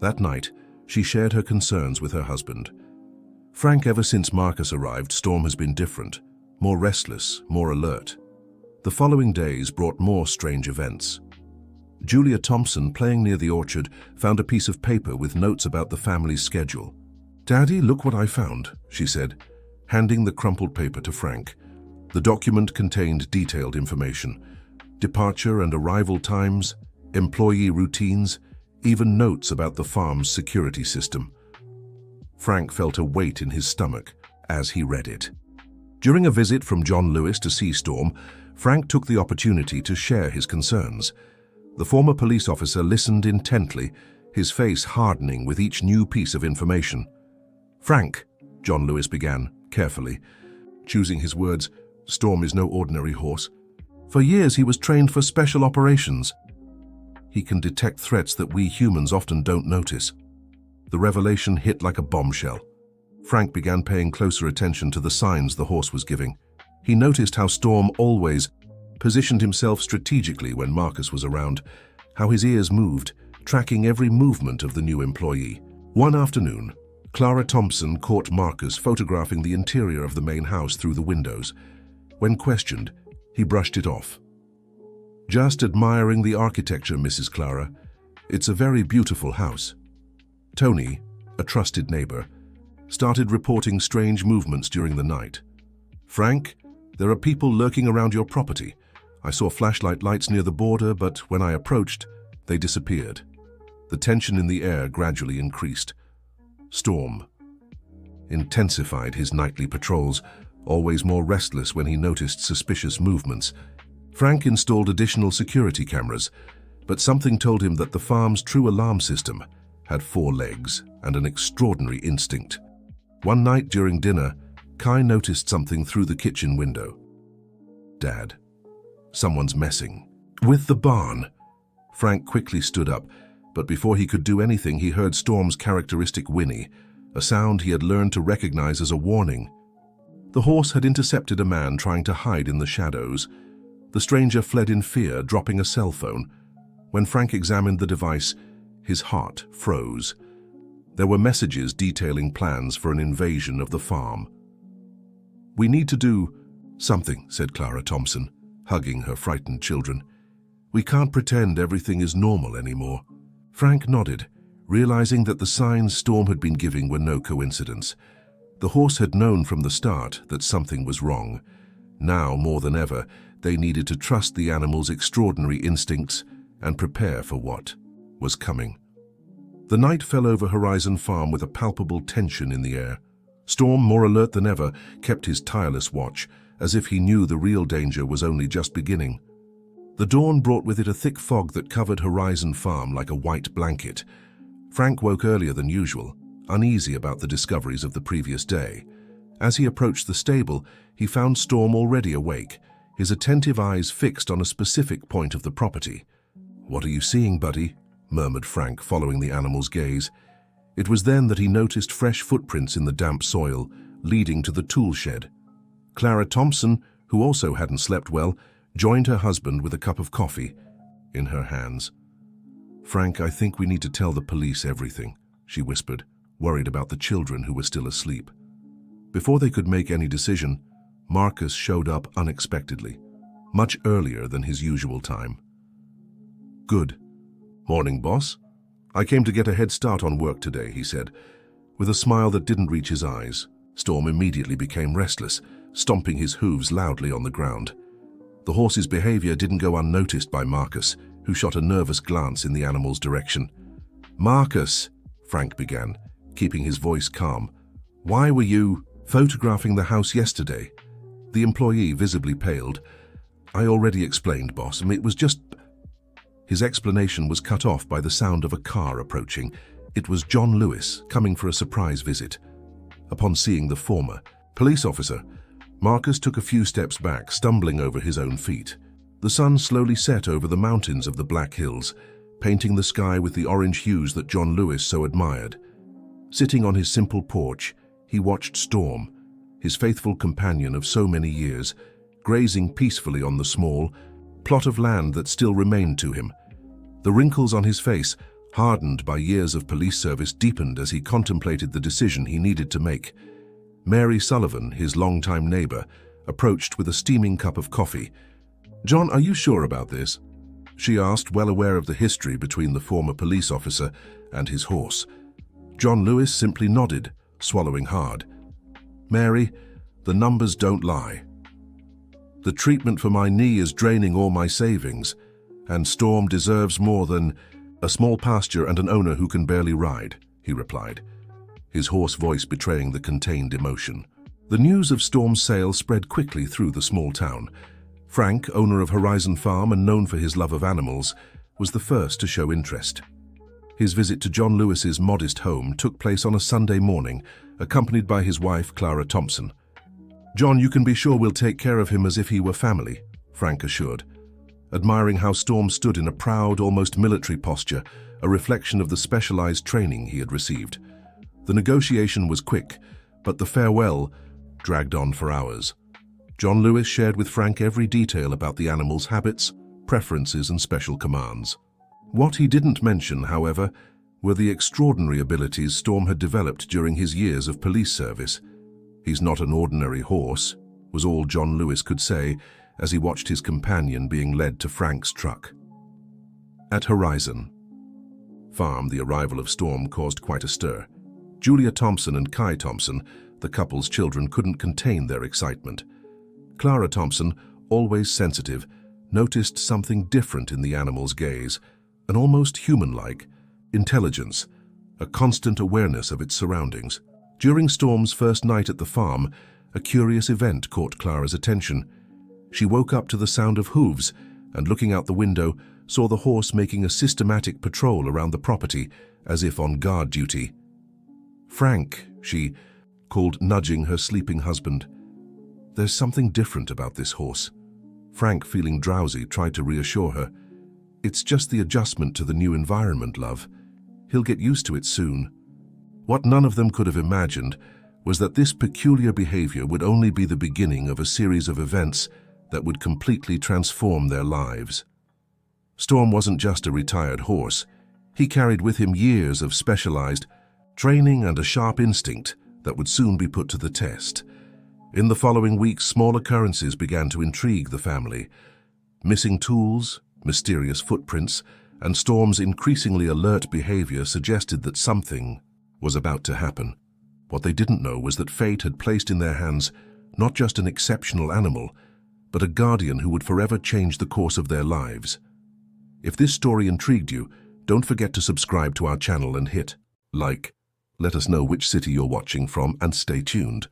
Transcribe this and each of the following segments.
That night, she shared her concerns with her husband. "Frank, ever since Marcus arrived, Storm has been different, more restless, more alert." The following days brought more strange events. Julia Thompson, playing near the orchard, found a piece of paper with notes about the family's schedule. "Daddy, look what I found," she said, handing the crumpled paper to Frank. The document contained detailed information: departure and arrival times, employee routines, even notes about the farm's security system. Frank felt a weight in his stomach as he read it. During a visit from John Lewis to see Storm, Frank took the opportunity to share his concerns. The former police officer listened intently, his face hardening with each new piece of information. "Frank," John Lewis began, carefully, choosing his words, "Storm is no ordinary horse. For years he was trained for special operations. He can detect threats that we humans often don't notice." The revelation hit like a bombshell. Frank began paying closer attention to the signs the horse was giving. He noticed how Storm always positioned himself strategically when Marcus was around, how his ears moved, tracking every movement of the new employee. One afternoon, Clara Thompson caught Marcus photographing the interior of the main house through the windows. When questioned, he brushed it off. "Just admiring the architecture, Mrs. Clara. It's a very beautiful house." Tony, a trusted neighbor, started reporting strange movements during the night. "Frank, there are people lurking around your property. I saw flashlight lights near the border, but when I approached, they disappeared." The tension in the air gradually increased. Storm intensified his nightly patrols, always more restless when he noticed suspicious movements. Frank installed additional security cameras, but something told him that the farm's true alarm system had 4 legs and an extraordinary instinct. One night during dinner, Kai noticed something through the kitchen window. "Dad, someone's messing with the barn." Frank quickly stood up, but before he could do anything, he heard Storm's characteristic whinny, a sound he had learned to recognize as a warning. The horse had intercepted a man trying to hide in the shadows. The stranger fled in fear, dropping a cell phone. When Frank examined the device, his heart froze. There were messages detailing plans for an invasion of the farm. "We need to do something," said Clara Thompson, hugging her frightened children. "We can't pretend everything is normal anymore." Frank nodded, realizing that the signs Storm had been giving were no coincidence. The horse had known from the start that something was wrong. Now, more than ever, they needed to trust the animal's extraordinary instincts and prepare for what was coming. The night fell over Horizon Farm with a palpable tension in the air. Storm, more alert than ever, kept his tireless watch, as if he knew the real danger was only just beginning. The dawn brought with it a thick fog that covered Horizon Farm like a white blanket. Frank woke earlier than usual, uneasy about the discoveries of the previous day. As he approached the stable, he found Storm already awake, his attentive eyes fixed on a specific point of the property. "What are you seeing, buddy?" murmured Frank, following the animal's gaze. It was then that he noticed fresh footprints in the damp soil, leading to the tool shed. Clara Thompson, who also hadn't slept well, joined her husband with a cup of coffee in her hands. "Frank, I think we need to tell the police everything," she whispered, worried about the children who were still asleep. Before they could make any decision, Marcus showed up unexpectedly, much earlier than his usual time. "Good. Morning, boss. I came to get a head start on work today," he said. With a smile that didn't reach his eyes, Storm immediately became restless, stomping his hooves loudly on the ground. The horse's behavior didn't go unnoticed by Marcus, who shot a nervous glance in the animal's direction. "Marcus," Frank began, keeping his voice calm, "why were you photographing the house yesterday?" The employee visibly paled. "I already explained, boss. It was just..." His explanation was cut off by the sound of a car approaching. It was John Lewis, coming for a surprise visit. Upon seeing the former police officer, Marcus took a few steps back, stumbling over his own feet. The sun slowly set over the mountains of the Black Hills, painting the sky with the orange hues that John Lewis so admired. Sitting on his simple porch, he watched Storm, his faithful companion of so many years, grazing peacefully on the small plot of land that still remained to him. The wrinkles on his face hardened by years of police service, deepened as he contemplated the decision he needed to make. Mary Sullivan, his longtime neighbor, approached with a steaming cup of coffee. "John, are you sure about this?" she asked, well aware of the history between the former police officer and his horse. John Lewis simply nodded, swallowing hard. "Mary, the numbers don't lie. The treatment for my knee is draining all my savings, and Storm deserves more than a small pasture and an owner who can barely ride," he replied, his hoarse voice betraying the contained emotion. The news of Storm's sale spread quickly through the small town. Frank, owner of Horizon Farm and known for his love of animals, was the first to show interest. His visit to John Lewis's modest home took place on a Sunday morning, accompanied by his wife, Clara Thompson. "John, you can be sure we'll take care of him as if he were family," Frank assured, admiring how Storm stood in a proud, almost military posture, a reflection of the specialized training he had received. The negotiation was quick, but the farewell dragged on for hours. John Lewis shared with Frank every detail about the animal's habits, preferences, and special commands. What he didn't mention, however, were the extraordinary abilities Storm had developed during his years of police service. "He's not an ordinary horse," was all John Lewis could say as he watched his companion being led to Frank's truck. At Horizon Farm, the arrival of Storm caused quite a stir. Julia Thompson and Kai Thompson, the couple's children, couldn't contain their excitement. Clara Thompson, always sensitive, noticed something different in the animal's gaze, an almost human-like intelligence, a constant awareness of its surroundings. During Storm's first night at the farm, a curious event caught Clara's attention. She woke up to the sound of hooves and, looking out the window, saw the horse making a systematic patrol around the property, as if on guard duty. "Frank," she called, nudging her sleeping husband. "There's something different about this horse." Frank, feeling drowsy, tried to reassure her. "It's just the adjustment to the new environment, love. He'll get used to it soon." What none of them could have imagined was that this peculiar behavior would only be the beginning of a series of events that would completely transform their lives. Storm wasn't just a retired horse. He carried with him years of specialized training and a sharp instinct that would soon be put to the test. In the following weeks, small occurrences began to intrigue the family. Missing tools, mysterious footprints, and Storm's increasingly alert behavior suggested that something was about to happen. What they didn't know was that fate had placed in their hands not just an exceptional animal, but a guardian who would forever change the course of their lives. If this story intrigued you, don't forget to subscribe to our channel and hit like. Let us know which city you're watching from, and stay tuned.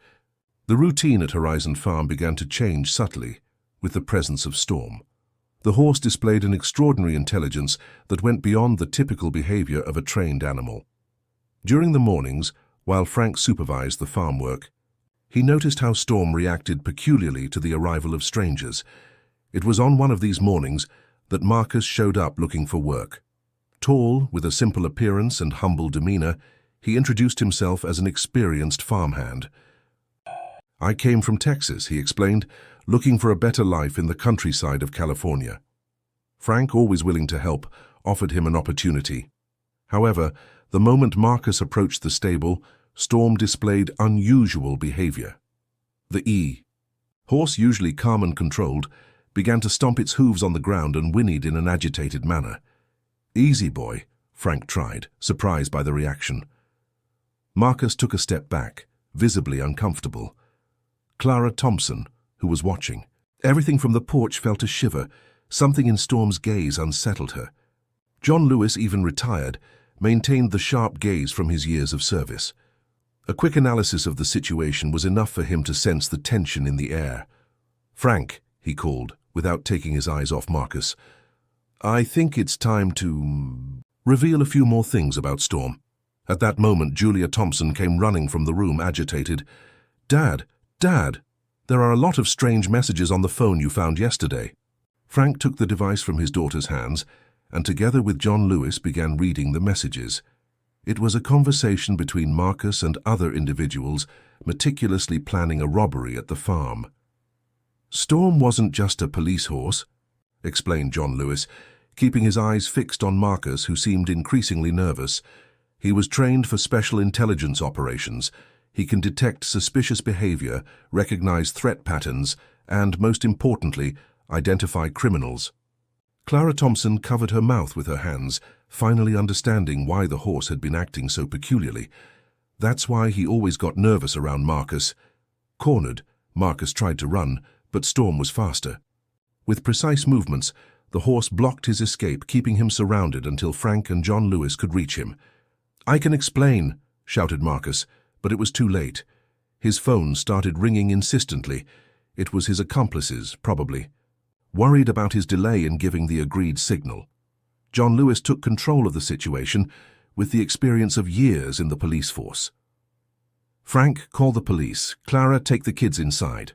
The routine at Horizon Farm began to change subtly with the presence of Storm. The horse displayed an extraordinary intelligence that went beyond the typical behavior of a trained animal. During the mornings, while Frank supervised the farm work, he noticed how Storm reacted peculiarly to the arrival of strangers. It was on one of these mornings that Marcus showed up looking for work. Tall, with a simple appearance and humble demeanor, he introduced himself as an experienced farmhand. "I came from Texas," he explained, "looking for a better life in the countryside of California." Frank, always willing to help, offered him an opportunity. However, the moment Marcus approached the stable, Storm displayed unusual behavior. The horse, usually calm and controlled, began to stomp its hooves on the ground and whinnied in an agitated manner. "Easy, boy," Frank tried, surprised by the reaction. Marcus took a step back, visibly uncomfortable. Clara Thompson, who was watching, everything from the porch felt a shiver. Something in Storm's gaze unsettled her. John Lewis, even retired, maintained the sharp gaze from his years of service. A quick analysis of the situation was enough for him to sense the tension in the air. "Frank," he called, without taking his eyes off Marcus, "I think it's time to reveal a few more things about Storm." At that moment, Julia Thompson came running from the room, agitated. Dad, there are a lot of strange messages on the phone you found yesterday." Frank took the device from his daughter's hands and, together with John Lewis, began reading the messages. It was a conversation between Marcus and other individuals meticulously planning a robbery at the farm. "Storm wasn't just a police horse," explained John Lewis, keeping his eyes fixed on Marcus, who seemed increasingly nervous. He was trained for special intelligence operations. He can detect suspicious behavior, recognize threat patterns, and, most importantly, identify criminals. Clara Thompson covered her mouth with her hands, finally understanding why the horse had been acting so peculiarly. That's why he always got nervous around Marcus. Cornered, Marcus tried to run, but Storm was faster. With precise movements, the horse blocked his escape, keeping him surrounded until Frank and John Lewis could reach him. "I can explain," shouted Marcus, but it was too late. His phone started ringing insistently. It was his accomplices, probably, worried about his delay in giving the agreed signal. John Lewis took control of the situation with the experience of years in the police force. "Frank, call the police. Clara, take the kids inside.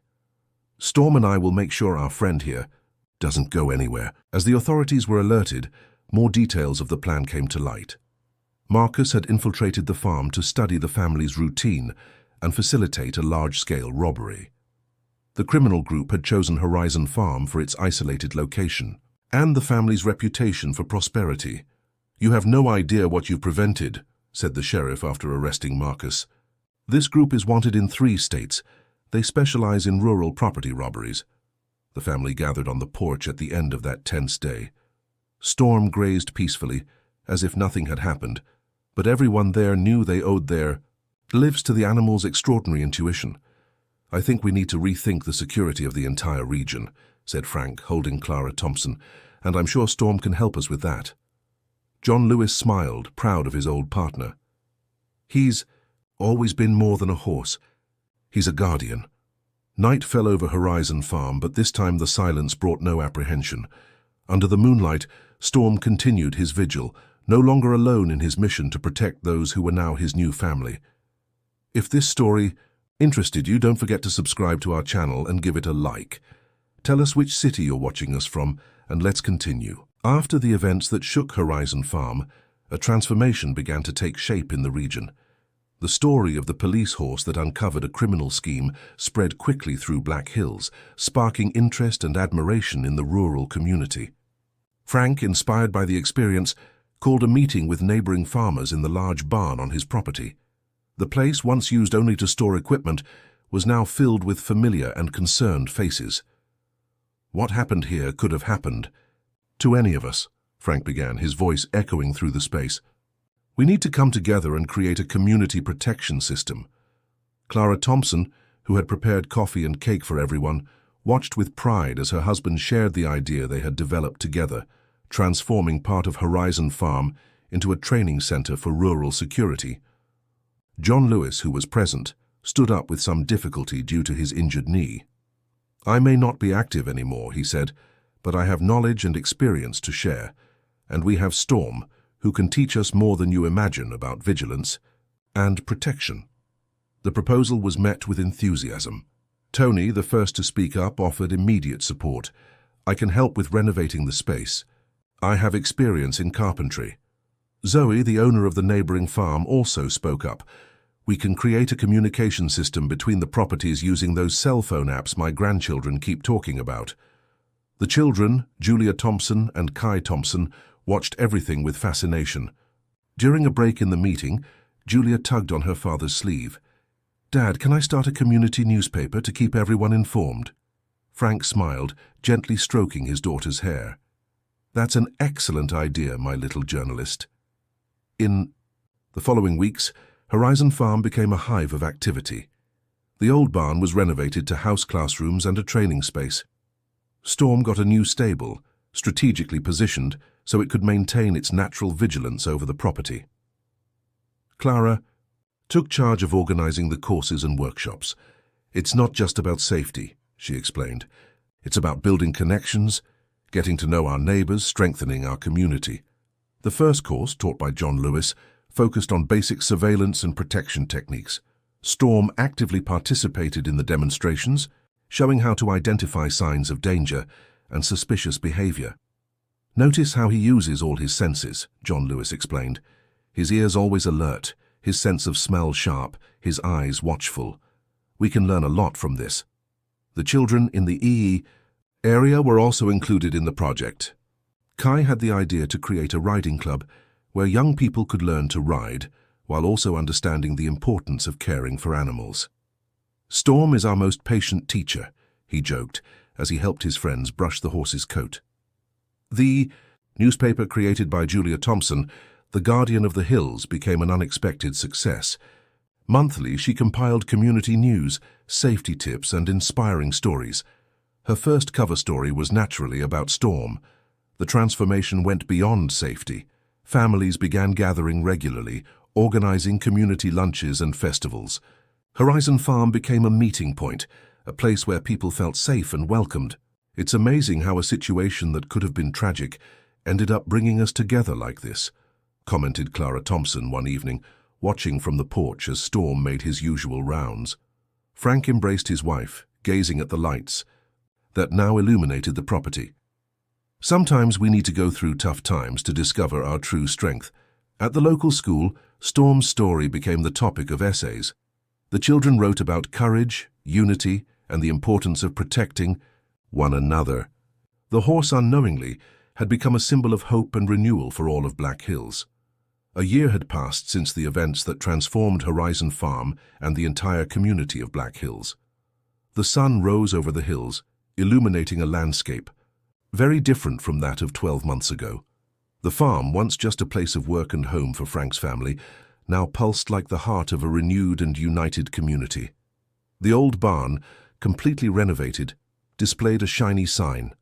Storm and I will make sure our friend here doesn't go anywhere." As the authorities were alerted, more details of the plan came to light. Marcus had infiltrated the farm to study the family's routine and facilitate a large-scale robbery. The criminal group had chosen Horizon Farm for its isolated location and the family's reputation for prosperity. "You have no idea what you've prevented," said the sheriff after arresting Marcus. "This group is wanted in 3 states. They specialize in rural property robberies." The family gathered on the porch at the end of that tense day. Storm grazed peacefully, as if nothing had happened, but everyone there knew they owed their lives to the animal's extraordinary intuition. "I think we need to rethink the security of the entire region," said Frank, holding Clara Thompson, "and I'm sure Storm can help us with that." John Lewis smiled, proud of his old partner. "He's always been more than a horse. He's a guardian." Night fell over Horizon Farm, but this time the silence brought no apprehension. Under the moonlight, Storm continued his vigil, no longer alone in his mission to protect those who were now his new family. If this story interested you, don't forget to subscribe to our channel and give it a like. Tell us which city you're watching us from, and let's continue. After the events that shook Horizon Farm, a transformation began to take shape in the region. The story of the police horse that uncovered a criminal scheme spread quickly through Black Hills, sparking interest and admiration in the rural community. Frank, inspired by the experience, called a meeting with neighboring farmers in the large barn on his property. The place, once used only to store equipment, was now filled with familiar and concerned faces. "What happened here could have happened to any of us," Frank began, his voice echoing through the space. "We need to come together and create a community protection system." Clara Thompson, who had prepared coffee and cake for everyone, watched with pride as her husband shared the idea they had developed together, transforming part of Horizon Farm into a training center for rural security. John Lewis, who was present, stood up with some difficulty due to his injured knee. "I may not be active anymore," he said, "but I have knowledge and experience to share, and we have Storm, who can teach us more than you imagine about vigilance and protection." The proposal was met with enthusiasm. Tony, the first to speak up, offered immediate support. "I can help with renovating the space. I have experience in carpentry." Zoe, the owner of the neighboring farm, also spoke up. "We can create a communication system between the properties using those cell phone apps my grandchildren keep talking about." The children, Julia Thompson and Kai Thompson, watched everything with fascination. During a break in the meeting, Julia tugged on her father's sleeve. "Dad, can I start a community newspaper to keep everyone informed?" Frank smiled, gently stroking his daughter's hair. "That's an excellent idea, my little journalist." In the following weeks, Horizon Farm became a hive of activity. The old barn was renovated to house classrooms and a training space. Storm got a new stable, strategically positioned so it could maintain its natural vigilance over the property. Clara took charge of organizing the courses and workshops. "It's not just about safety," she explained. "It's about building connections, getting to know our neighbors, strengthening our community." The first course, taught by John Lewis, focused on basic surveillance and protection techniques. Storm actively participated in the demonstrations, showing how to identify signs of danger and suspicious behavior. "Notice how he uses all his senses," John Lewis explained. "His ears always alert, his sense of smell sharp, his eyes watchful. We can learn a lot from this." The children in the EE area were also included in the project. Kai had the idea to create a riding club where young people could learn to ride while also understanding the importance of caring for animals. "Storm is our most patient teacher," he joked as he helped his friends brush the horse's coat. The newspaper created by Julia Thompson, The Guardian of the Hills, became an unexpected success. Monthly, she compiled community news, safety tips, and inspiring stories. Her first cover story was naturally about Storm. The transformation went beyond safety. Families began gathering regularly, organizing community lunches and festivals. Horizon Farm became a meeting point, a place where people felt safe and welcomed. "It's amazing how a situation that could have been tragic ended up bringing us together like this," commented Clara Thompson one evening, watching from the porch as Storm made his usual rounds. Frank embraced his wife, gazing at the lights that now illuminated the property. "Sometimes we need to go through tough times to discover our true strength." At the local school, Storm's story became the topic of essays. The children wrote about courage, unity, and the importance of protecting one another. The horse, unknowingly, had become a symbol of hope and renewal for all of Black Hills. A year had passed since the events that transformed Horizon Farm and the entire community of Black Hills. The sun rose over the hills, illuminating a landscape very different from that of 12 months ago. The farm, once just a place of work and home for Frank's family, now pulsed like the heart of a renewed and united community. The old barn, completely renovated, displayed a shiny sign: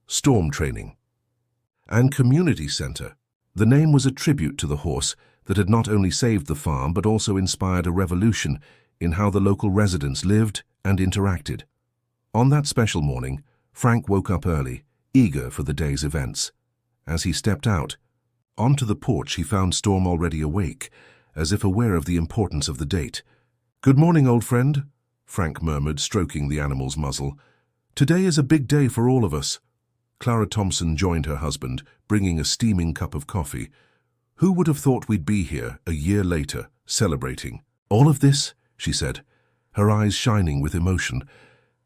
"Storm Training" and Community Center. The name was a tribute to the horse that had not only saved the farm but also inspired a revolution in how the local residents lived and interacted. On that special morning, Frank woke up early, eager for the day's events. As he stepped out onto the porch, he found Storm already awake, as if aware of the importance of the date. "Good morning, old friend," Frank murmured, stroking the animal's muzzle. "Today is a big day for all of us." Clara Thompson joined her husband, bringing a steaming cup of coffee. "Who would have thought we'd be here a year later, celebrating all of this?" she said, her eyes shining with emotion.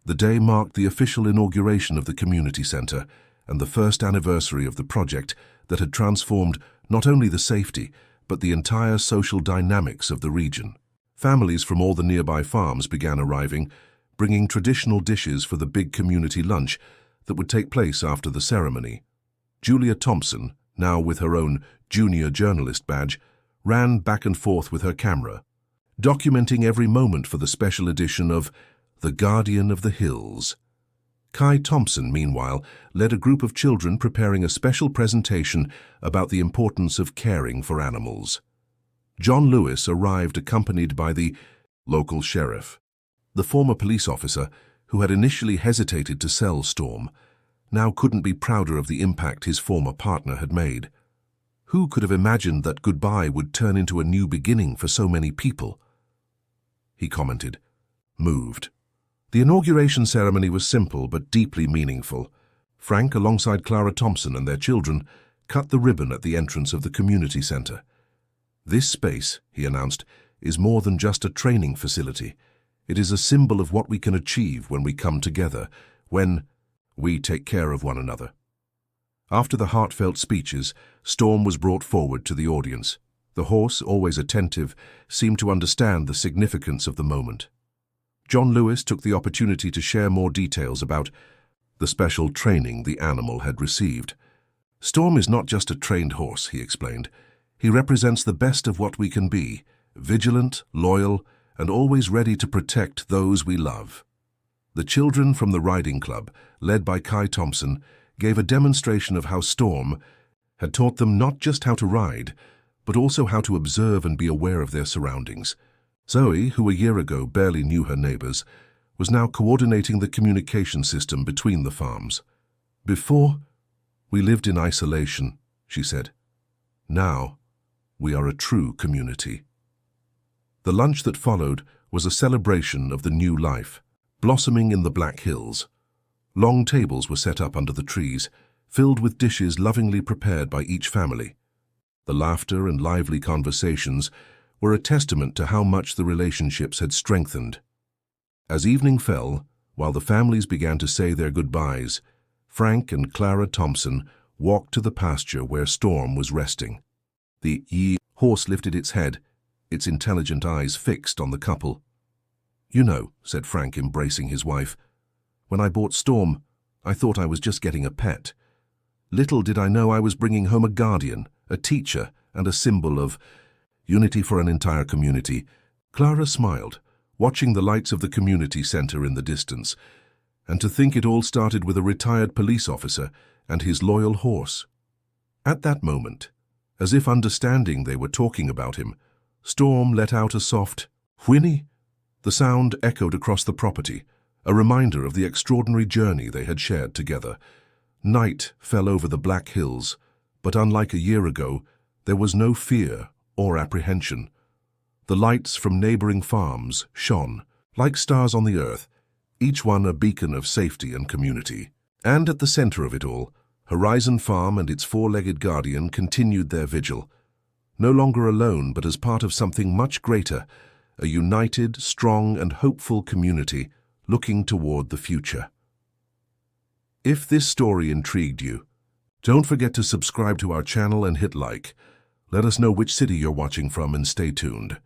The day marked the official inauguration of the community center and the first anniversary of the project that had transformed not only the safety, but the entire social dynamics of the region. Families from all the nearby farms began arriving, bringing traditional dishes for the big community lunch that would take place after the ceremony. Julia Thompson, now with her own junior journalist badge, ran back and forth with her camera, documenting every moment for the special edition of The Guardian of the Hills. Kai Thompson, meanwhile, led a group of children preparing a special presentation about the importance of caring for animals. John Lewis arrived accompanied by the local sheriff. The former police officer, who had initially hesitated to sell Storm, now couldn't be prouder of the impact his former partner had made. Who could have imagined that goodbye would turn into a new beginning for so many people? He commented, moved. The inauguration ceremony was simple but deeply meaningful. Frank, alongside Clara Thompson and their children, cut the ribbon at the entrance of the community center. "This space," he announced, "is more than just a training facility. It is a symbol of what we can achieve when we come together, when we take care of one another." After the heartfelt speeches, Storm was brought forward to the audience. The horse, always attentive, seemed to understand the significance of the moment. John Lewis took the opportunity to share more details about the special training the animal had received. "Storm is not just a trained horse," he explained. "He represents the best of what we can be, vigilant, loyal, and always ready to protect those we love." The children from the riding club, led by Kai Thompson, gave a demonstration of how Storm had taught them not just how to ride, but also how to observe and be aware of their surroundings. Zoe, who a year ago barely knew her neighbors, was now coordinating the communication system between the farms. "Before, we lived in isolation," she said. "Now, we are a true community." The lunch that followed was a celebration of the new life, blossoming in the Black Hills. Long tables were set up under the trees, filled with dishes lovingly prepared by each family. The laughter and lively conversations were a testament to how much the relationships had strengthened. As evening fell, while the families began to say their goodbyes, Frank and Clara Thompson walked to the pasture where Storm was resting. The horse lifted its head, its intelligent eyes fixed on the couple. "You know," said Frank, embracing his wife, "when I bought Storm, I thought I was just getting a pet. Little did I know I was bringing home a guardian, a teacher, and a symbol of unity for an entire community." Clara smiled, watching the lights of the community center in the distance, and to think it all started with a retired police officer and his loyal horse. At that moment, as if understanding they were talking about him, Storm let out a soft whinny. The sound echoed across the property, a reminder of the extraordinary journey they had shared together. Night fell over the Black Hills, but unlike a year ago, there was no fear or apprehension. The lights from neighboring farms shone, like stars on the earth, each one a beacon of safety and community. And at the center of it all, Horizon Farm and its four-legged guardian continued their vigil, no longer alone but as part of something much greater, a united, strong, and hopeful community looking toward the future. If this story intrigued you, don't forget to subscribe to our channel and hit like. Let us know which city you're watching from and stay tuned.